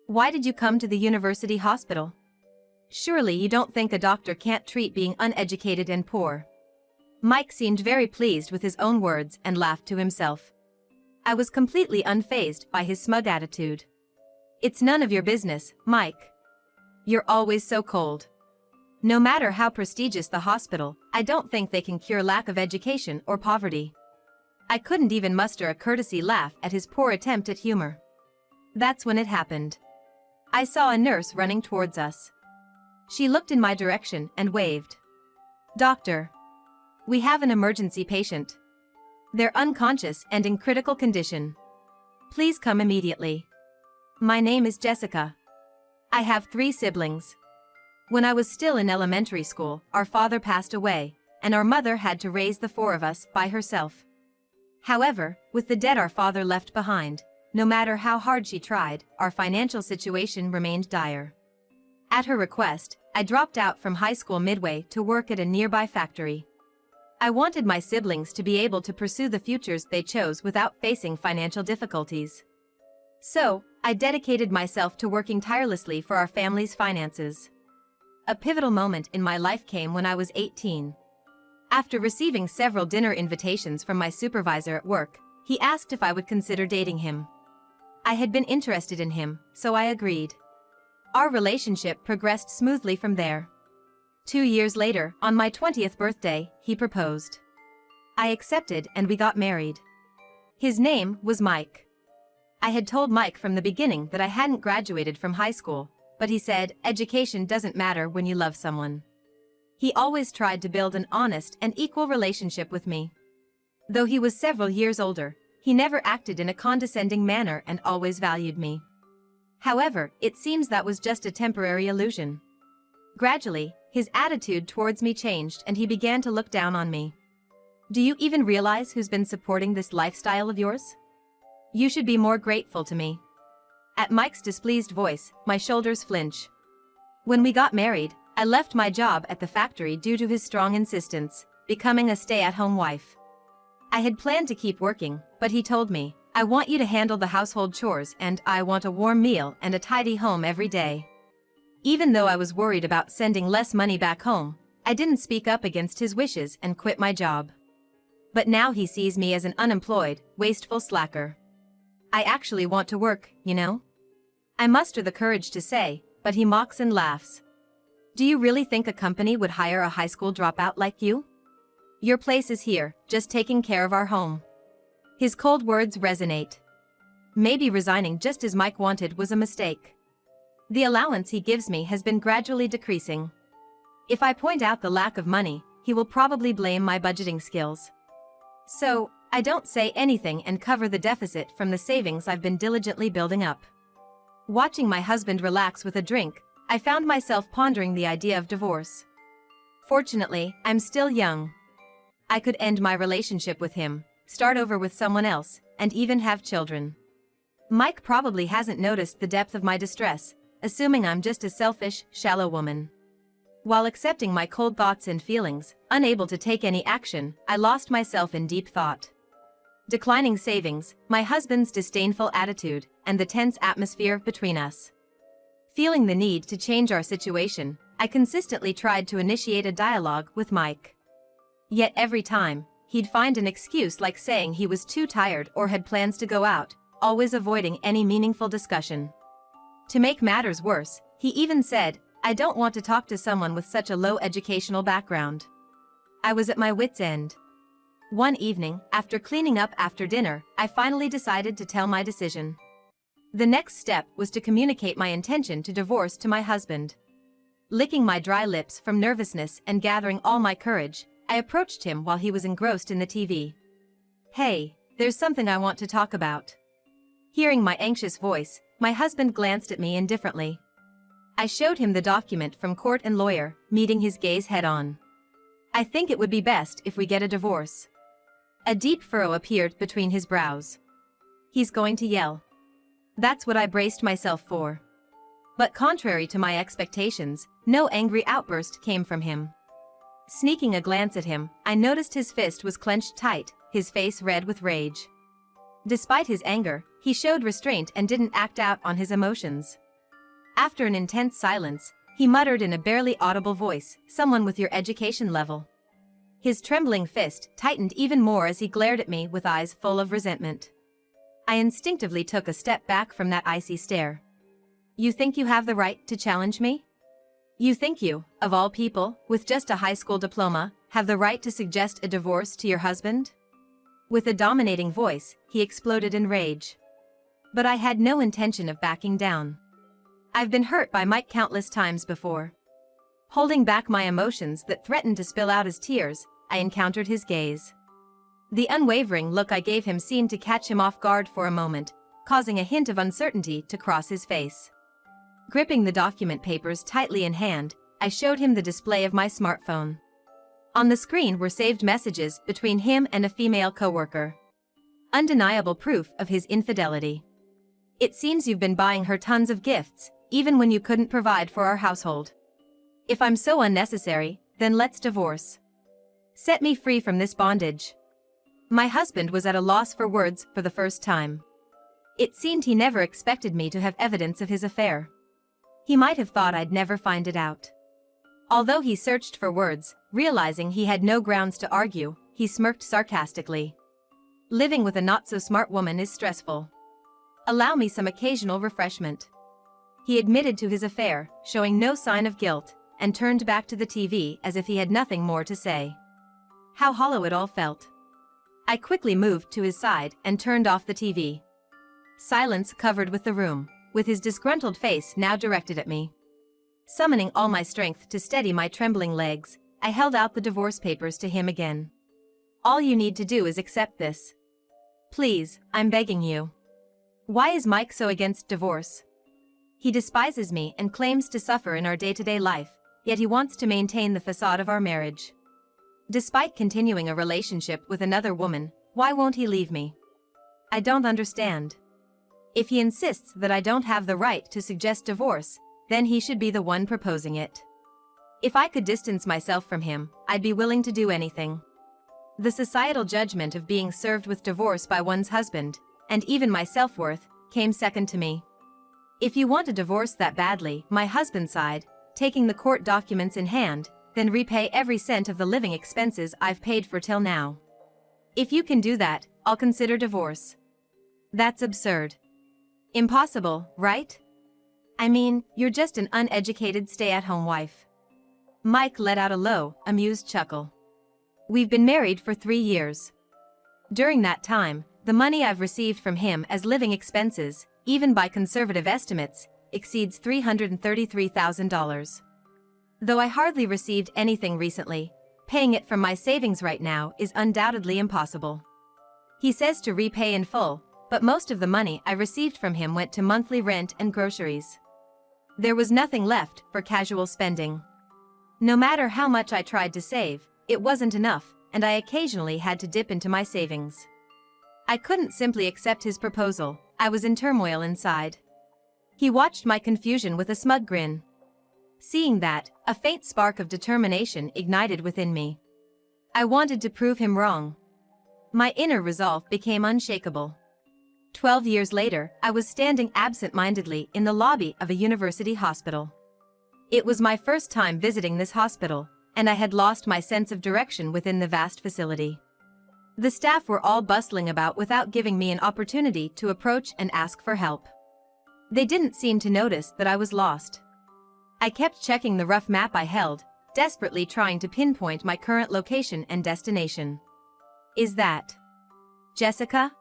Why did you come to the university hospital? Surely you don't think a doctor can't treat being uneducated and poor. Mike seemed very pleased with his own words and laughed to himself. I was completely unfazed by his smug attitude. It's none of your business, Mike. You're always so cold. No matter how prestigious the hospital, I don't think they can cure lack of education or poverty. I couldn't even muster a courtesy laugh at his poor attempt at humor. That's when it happened. I saw a nurse running towards us. She looked in my direction and waved. Doctor. We have an emergency patient. They're unconscious and in critical condition. Please come immediately. My name is Jessica. I have 3 siblings. When I was still in elementary school, our father passed away, and our mother had to raise the 4 of us by herself. However, with the debt our father left behind, no matter how hard she tried, our financial situation remained dire. At her request, I dropped out from high school midway to work at a nearby factory. I wanted my siblings to be able to pursue the futures they chose without facing financial difficulties. So, I dedicated myself to working tirelessly for our family's finances. A pivotal moment in my life came when I was 18. After receiving several dinner invitations from my supervisor at work, he asked if I would consider dating him. I had been interested in him, so I agreed. Our relationship progressed smoothly from there. 2 years later, on my 20th birthday, he proposed. I accepted and we got married. His name was Mike. I had told Mike from the beginning that I hadn't graduated from high school, but he said, education doesn't matter when you love someone. He always tried to build an honest and equal relationship with me. Though he was several years older, he never acted in a condescending manner and always valued me. However, it seems that was just a temporary illusion. Gradually, his attitude towards me changed and he began to look down on me. Do you even realize who's been supporting this lifestyle of yours? You should be more grateful to me. At Mike's displeased voice, my shoulders flinch. When we got married, I left my job at the factory due to his strong insistence, becoming a stay-at-home wife. I had planned to keep working, but he told me, I want you to handle the household chores and I want a warm meal and a tidy home every day. Even though I was worried about sending less money back home, I didn't speak up against his wishes and quit my job. But now he sees me as an unemployed, wasteful slacker. I actually want to work, you know? I muster the courage to say, but he mocks and laughs. Do you really think a company would hire a high school dropout like you? Your place is here, just taking care of our home. His cold words resonate. Maybe resigning just as Mike wanted was a mistake. The allowance he gives me has been gradually decreasing. If I point out the lack of money, he will probably blame my budgeting skills. So, I don't say anything and cover the deficit from the savings I've been diligently building up. Watching my husband relax with a drink, I found myself pondering the idea of divorce. Fortunately, I'm still young. I could end my relationship with him, start over with someone else, and even have children. Mike probably hasn't noticed the depth of my distress, assuming I'm just a selfish, shallow woman. While accepting my cold thoughts and feelings, unable to take any action, I lost myself in deep thought. Declining savings, my husband's disdainful attitude, and the tense atmosphere between us. Feeling the need to change our situation, I consistently tried to initiate a dialogue with Mike. Yet every time, he'd find an excuse like saying he was too tired or had plans to go out, always avoiding any meaningful discussion. To make matters worse, he even said, I don't want to talk to someone with such a low educational background. I was at my wit's end. One evening, after cleaning up after dinner, I finally decided to tell my decision. The next step was to communicate my intention to divorce to my husband. Licking my dry lips from nervousness and gathering all my courage, I approached him while he was engrossed in the TV. Hey, there's something I want to talk about. Hearing my anxious voice, my husband glanced at me indifferently. I showed him the document from court and lawyer, meeting his gaze head-on. I think it would be best if we get a divorce. A deep furrow appeared between his brows. He's going to yell. That's what I braced myself for. But contrary to my expectations, no angry outburst came from him. Sneaking a glance at him, I noticed his fist was clenched tight, his face red with rage. Despite his anger, he showed restraint and didn't act out on his emotions. After an intense silence, he muttered in a barely audible voice, "Someone with your education level." His trembling fist tightened even more as he glared at me with eyes full of resentment. I instinctively took a step back from that icy stare. "You think you have the right to challenge me? You think you, of all people, with just a high school diploma, have the right to suggest a divorce to your husband?" With a dominating voice, he exploded in rage. But I had no intention of backing down. I've been hurt by Mike countless times before. Holding back my emotions that threatened to spill out as tears, I encountered his gaze. The unwavering look I gave him seemed to catch him off guard for a moment, causing a hint of uncertainty to cross his face. Gripping the document papers tightly in hand, I showed him the display of my smartphone. On the screen were saved messages between him and a female coworker. Undeniable proof of his infidelity. "It seems you've been buying her tons of gifts, even when you couldn't provide for our household. If I'm so unnecessary, then let's divorce. Set me free from this bondage." My husband was at a loss for words for the first time. It seemed he never expected me to have evidence of his affair. He might have thought I'd never find it out. Although he searched for words, realizing he had no grounds to argue, he smirked sarcastically. "Living with a not-so-smart woman is stressful. Allow me some occasional refreshment." He admitted to his affair, showing no sign of guilt, and turned back to the TV as if he had nothing more to say. How hollow it all felt. I quickly moved to his side and turned off the TV. Silence covered with the room, with his disgruntled face now directed at me. Summoning all my strength to steady my trembling legs, I held out the divorce papers to him again. "All you need to do is accept this. Please, I'm begging you." Why is Mike so against divorce? He despises me and claims to suffer in our day-to-day life, yet he wants to maintain the facade of our marriage. Despite continuing a relationship with another woman, why won't he leave me? I don't understand. If he insists that I don't have the right to suggest divorce, then he should be the one proposing it. If I could distance myself from him, I'd be willing to do anything. The societal judgment of being served with divorce by one's husband, and even my self-worth, came second to me. If you want a divorce that badly, my husband sighed, taking the court documents in hand, then repay every cent of the living expenses I've paid for till now. If you can do that, I'll consider divorce. That's absurd. Impossible, right? I mean, you're just an uneducated stay-at-home wife. Mike let out a low, amused chuckle. We've been married for 3 years. During that time, the money I've received from him as living expenses, even by conservative estimates, exceeds $333,000. Though I hardly received anything recently, paying it from my savings right now is undoubtedly impossible. He says to repay in full, but most of the money I received from him went to monthly rent and groceries. There was nothing left for casual spending. No matter how much I tried to save, it wasn't enough, and I occasionally had to dip into my savings. I couldn't simply accept his proposal. I was in turmoil inside. He watched my confusion with a smug grin. Seeing that, a faint spark of determination ignited within me. I wanted to prove him wrong. My inner resolve became unshakable. 12 years later, I was standing absent-mindedly in the lobby of a university hospital. It was my first time visiting this hospital, and I had lost my sense of direction within the vast facility. The staff were all bustling about without giving me an opportunity to approach and ask for help. They didn't seem to notice that I was lost. I kept checking the rough map I held, desperately trying to pinpoint my current location and destination. Is that Jessica?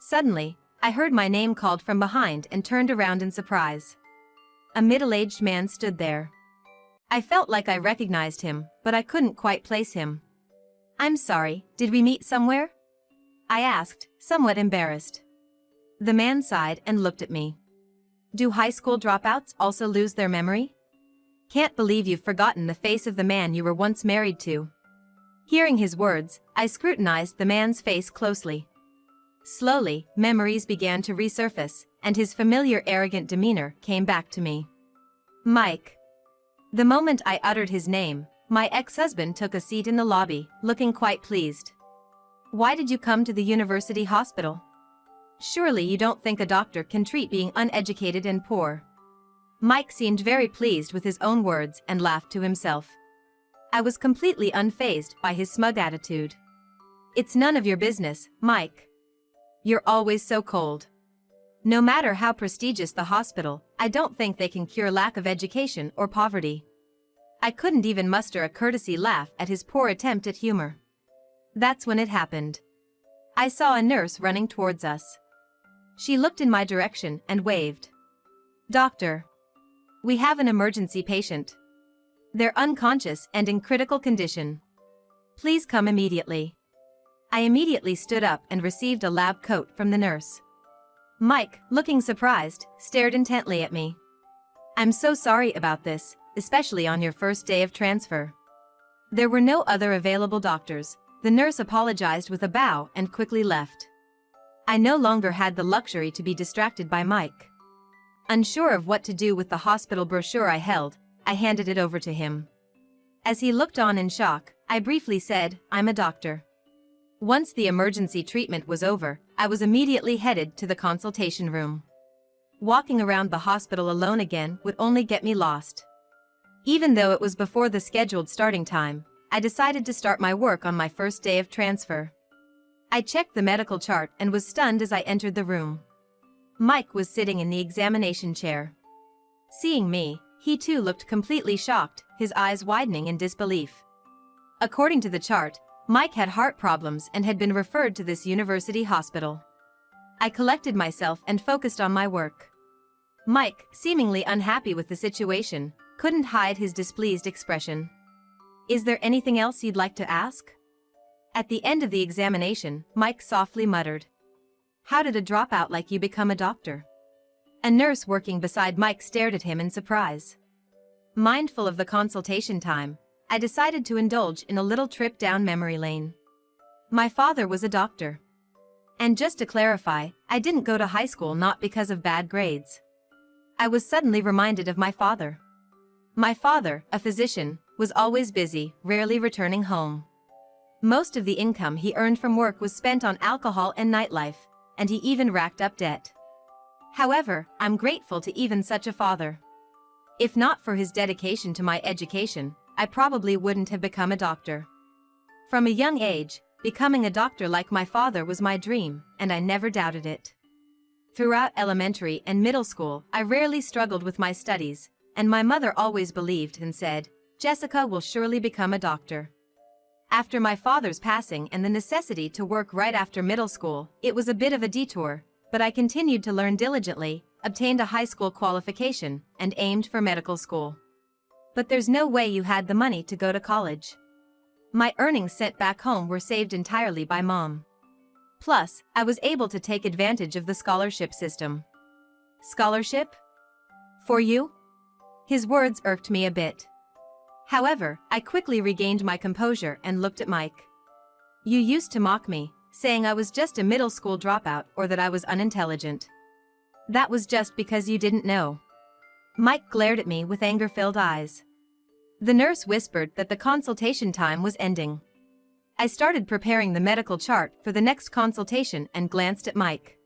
Suddenly, I heard my name called from behind and turned around in surprise. A middle-aged man stood there. I felt like I recognized him, but I couldn't quite place him. "I'm sorry, did we meet somewhere?" I asked, somewhat embarrassed. The man sighed and looked at me. "Do high school dropouts also lose their memory? Can't believe you've forgotten the face of the man you were once married to." Hearing his words, I scrutinized the man's face closely. Slowly, memories began to resurface, and his familiar arrogant demeanor came back to me. Mike. The moment I uttered his name, my ex-husband took a seat in the lobby, looking quite pleased. "Why did you come to the university hospital? Surely you don't think a doctor can treat being uneducated and poor." Mike seemed very pleased with his own words and laughed to himself. I was completely unfazed by his smug attitude. It's none of your business, Mike. You're always so cold. No matter how prestigious the hospital, I don't think they can cure lack of education or poverty. I couldn't even muster a courtesy laugh at his poor attempt at humor. That's when it happened. I saw a nurse running towards us. She looked in my direction and waved. "Doctor. We have an emergency patient. They're unconscious and in critical condition. Please come immediately." I immediately stood up and received a lab coat from the nurse. Mike, looking surprised, stared intently at me. "I'm so sorry about this, especially on your first day of transfer." There were no other available doctors. The nurse apologized with a bow and quickly left. I no longer had the luxury to be distracted by Mike. Unsure of what to do with the hospital brochure I held, I handed it over to him. As he looked on in shock, I briefly said, "I'm a doctor." Once the emergency treatment was over, I was immediately headed to the consultation room. Walking around the hospital alone again would only get me lost. Even though it was before the scheduled starting time, I decided to start my work on my first day of transfer. I checked the medical chart and was stunned as I entered the room. Mike was sitting in the examination chair. Seeing me, he too looked completely shocked, his eyes widening in disbelief. According to the chart, Mike had heart problems and had been referred to this university hospital. I collected myself and focused on my work. Mike, seemingly unhappy with the situation, couldn't hide his displeased expression. "Is there anything else you'd like to ask?" At the end of the examination, Mike softly muttered, "How did a dropout like you become a doctor?" A nurse working beside Mike stared at him in surprise. Mindful of the consultation time, I decided to indulge in a little trip down memory lane. My father was a doctor. And just to clarify, I didn't go to high school not because of bad grades. I was suddenly reminded of my father. My father, a physician, was always busy, rarely returning home. Most of the income he earned from work was spent on alcohol and nightlife, and he even racked up debt. However, I'm grateful to even such a father. If not for his dedication to my education, I probably wouldn't have become a doctor. From a young age, becoming a doctor like my father was my dream, and I never doubted it. Throughout elementary and middle school, I rarely struggled with my studies, and my mother always believed and said, "Jessica will surely become a doctor." After my father's passing and the necessity to work right after middle school, it was a bit of a detour, but I continued to learn diligently, obtained a high school qualification, and aimed for medical school. But there's no way you had the money to go to college. My earnings sent back home were saved entirely by Mom. Plus, I was able to take advantage of the scholarship system. "Scholarship? For you?" His words irked me a bit. However, I quickly regained my composure and looked at Mike. "You used to mock me, saying I was just a middle school dropout or that I was unintelligent. That was just because you didn't know." Mike glared at me with anger-filled eyes. The nurse whispered that the consultation time was ending. I started preparing the medical chart for the next consultation and glanced at Mike.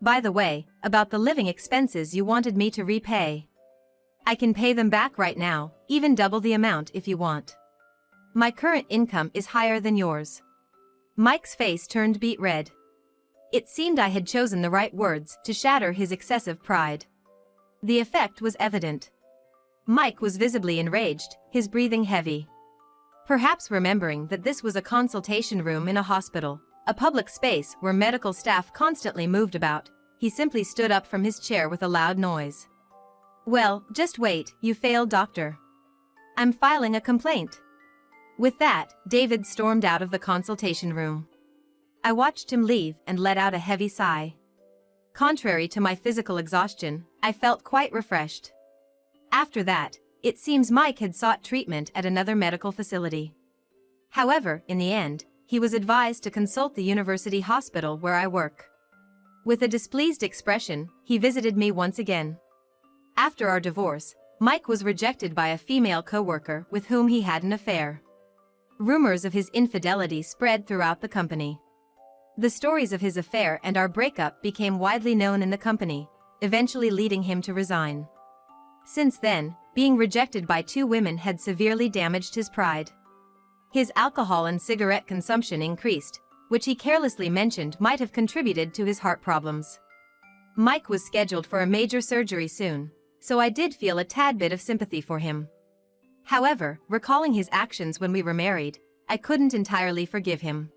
"By the way, about the living expenses you wanted me to repay. I can pay them back right now, even double the amount if you want. My current income is higher than yours." Mike's face turned beet red. It seemed I had chosen the right words to shatter his excessive pride. The effect was evident. Mike was visibly enraged, his breathing heavy. Perhaps remembering that this was a consultation room in a hospital, a public space where medical staff constantly moved about, he simply stood up from his chair with a loud noise. "Well, just wait, you failed doctor. I'm filing a complaint." With that, David stormed out of the consultation room. I watched him leave and let out a heavy sigh. Contrary to my physical exhaustion, I felt quite refreshed. After that, it seems Mike had sought treatment at another medical facility. However, in the end, he was advised to consult the university hospital where I work. With a displeased expression, he visited me once again. After our divorce, Mike was rejected by a female coworker with whom he had an affair. Rumors of his infidelity spread throughout the company. The stories of his affair and our breakup became widely known in the company, eventually leading him to resign. Since then, being rejected by 2 women had severely damaged his pride. His alcohol and cigarette consumption increased, which he carelessly mentioned might have contributed to his heart problems. Mike was scheduled for a major surgery soon, so I did feel a tad bit of sympathy for him. However, recalling his actions when we were married, I couldn't entirely forgive him.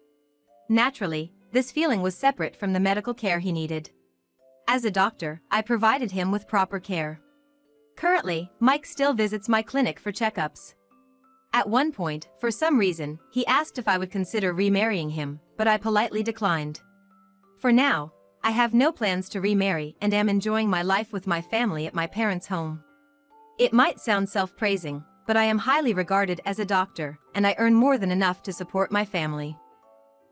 Naturally, this feeling was separate from the medical care he needed. As a doctor, I provided him with proper care. Currently, Mike still visits my clinic for checkups. At one point, for some reason, he asked if I would consider remarrying him, but I politely declined. For now, I have no plans to remarry and am enjoying my life with my family at my parents' home. It might sound self-praising, but I am highly regarded as a doctor, and I earn more than enough to support my family.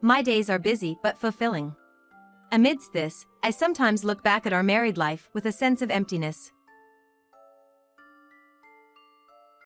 My days are busy but fulfilling. Amidst this, I sometimes look back at our married life with a sense of emptiness.